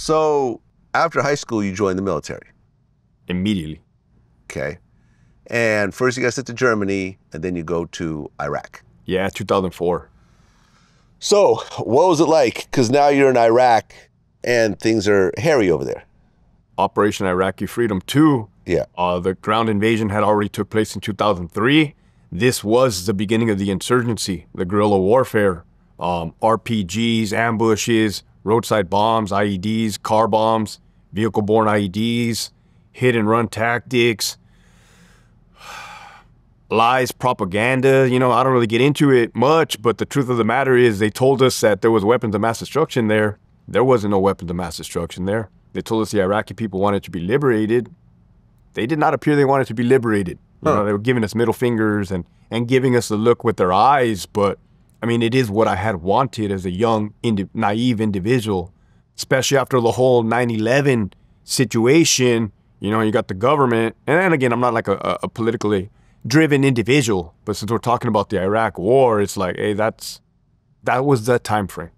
So after high school, you joined the military. Immediately. Okay. And first you got sent to Germany, and then you go to Iraq. Yeah, 2004. So what was it like? Because now you're in Iraq, and things are hairy over there. Operation Iraqi Freedom 2. Yeah. The ground invasion had already took place in 2003. This was the beginning of the insurgency, the guerrilla warfare, RPGs, ambushes, roadside bombs, IEDs, car bombs, vehicle-borne IEDs, hit-and-run tactics, lies, propaganda. You know, I don't really get into it much, but the truth of the matter is they told us that there was weapons of mass destruction there. There wasn't no weapons of mass destruction there. They told us the Iraqi people wanted to be liberated. They did not appear they wanted to be liberated. You know, they were giving us middle fingers and giving us a look with their eyes. But, I mean, it is what I had wanted as a young, naive individual, especially after the whole 9/11 situation. You know, you got the government. And then again, I'm not like a politically driven individual. But since we're talking about the Iraq war, it's like, hey, that was the time frame,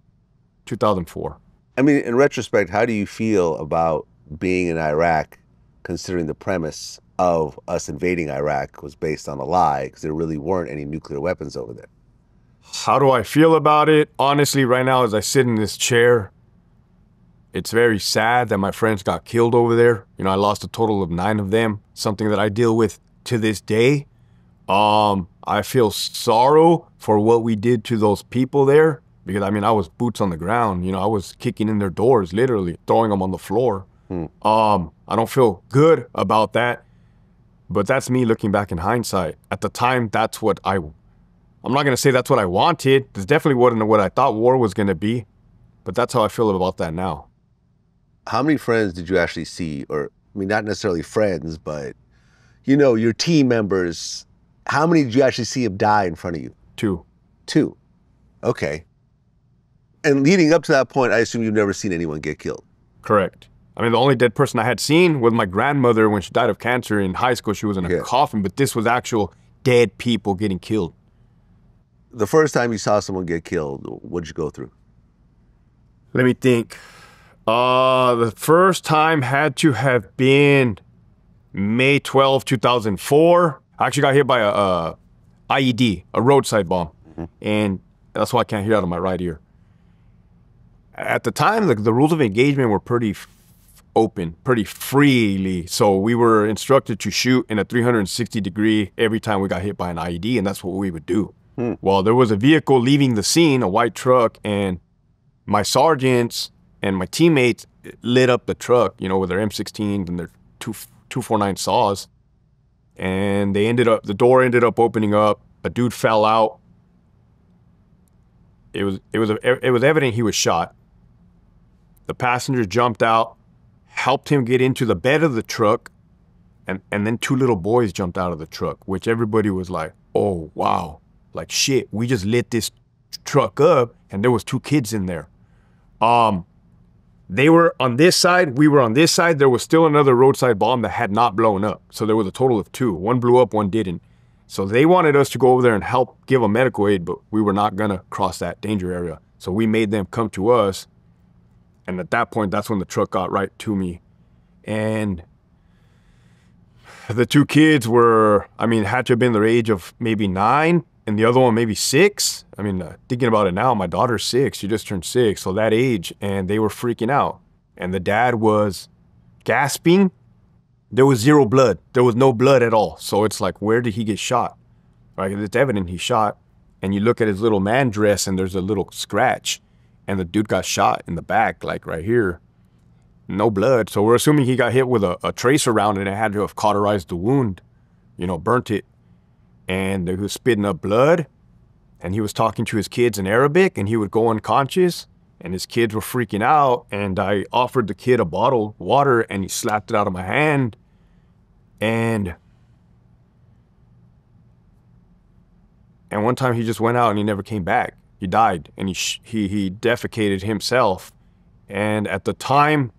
2004. I mean, in retrospect, how do you feel about being in Iraq, considering the premise of us invading Iraq was based on a lie, because there really weren't any nuclear weapons over there? How do I feel about it? Honestly, right now, as I sit in this chair, it's very sad that my friends got killed over there. You know, I lost a total of 9 of them, something that I deal with to this day. I feel sorrow for what we did to those people there, because, I mean, I was boots on the ground. You know, I was kicking in their doors, literally, throwing them on the floor. I don't feel good about that, but that's me looking back in hindsight. At the time, that's what I'm not going to say that's what I wanted. This definitely wasn't what I thought war was going to be, but that's how I feel about that now. How many friends did you actually see? Or, I mean, not necessarily friends, but, you know, your team members. How many did you actually see them die in front of you? 2. 2. Okay. And leading up to that point, I assume you've never seen anyone get killed. Correct. I mean, the only dead person I had seen was my grandmother when she died of cancer in high school. She was in a coffin, but this was actual dead people getting killed. The first time you saw someone get killed, what did you go through? Let me think. The first time had to have been May 12, 2004. I actually got hit by a IED, a roadside bomb. And that's why I can't hear out of my right ear. At the time, the rules of engagement were pretty open, pretty freely. So we were instructed to shoot in a 360 degree every time we got hit by an IED, and that's what we would do. Well, there was a vehicle leaving the scene, a white truck, and my sergeants and my teammates lit up the truck, you know, with their M16s and their 249 saws. And the door ended up opening up. A dude fell out. It was evident he was shot. The passenger jumped out, helped him get into the bed of the truck, and then 2 little boys jumped out of the truck, which everybody was like, oh, wow. Like, shit, we just lit this truck up, and there was 2 kids in there. They were on this side, we were on this side. There was still another roadside bomb that had not blown up. So there was a total of 2. 1 blew up, 1 didn't. So they wanted us to go over there and help give them medical aid, but we were not gonna cross that danger area. So we made them come to us. And at that point, that's when the truck got right to me. And the 2 kids were, I mean, had to have been their age of maybe 9, and the other one maybe 6. I mean, thinking about it now, my daughter's 6. She just turned 6, so that age, and they were freaking out. And the dad was gasping. There was 0 blood. There was no blood at all. So it's like, where did he get shot? Right? It's evident he shot. And you look at his little man dress, and there's a little scratch. And the dude got shot in the back, like right here. No blood. So we're assuming he got hit with a tracer round, and it had to have cauterized the wound, you know, burnt it. And he was spitting up blood. And he was talking to his kids in Arabic, and he would go unconscious. And his kids were freaking out. And I offered the kid a bottle of water, and he slapped it out of my hand. And one time he just went out and he never came back. He died, and he defecated himself. And at the time,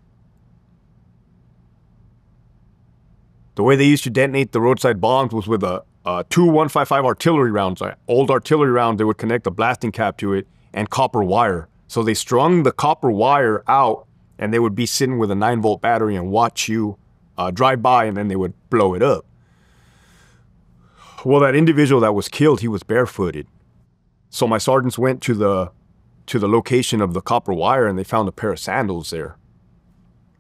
the way they used to detonate the roadside bombs was with a 2 155 artillery rounds, old artillery round. They would connect a blasting cap to it and copper wire. So they strung the copper wire out and they would be sitting with a 9-volt battery and watch you drive by, and then they would blow it up. Well, that individual that was killed, he was barefooted. So my sergeants went to the location of the copper wire, and they found a pair of sandals there.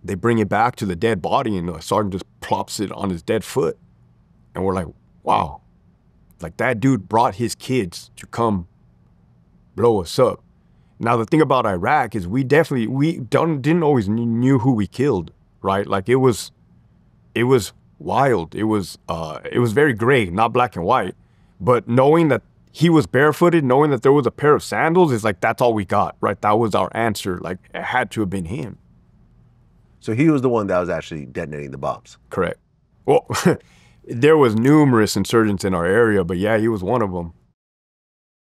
They bring it back to the dead body, and the sergeant just plops it on his dead foot. And we're like, wow, like that dude brought his kids to come blow us up. Now, the thing about Iraq is we didn't always knew who we killed, right? Like it was wild. It was very gray, not black and white. But knowing that he was barefooted, knowing that there was a pair of sandals, is like, that's all we got, right? That was our answer. Like, it had to have been him. So he was the one that was actually detonating the bombs. Correct. Well, there was numerous insurgents in our area, but yeah, he was one of them.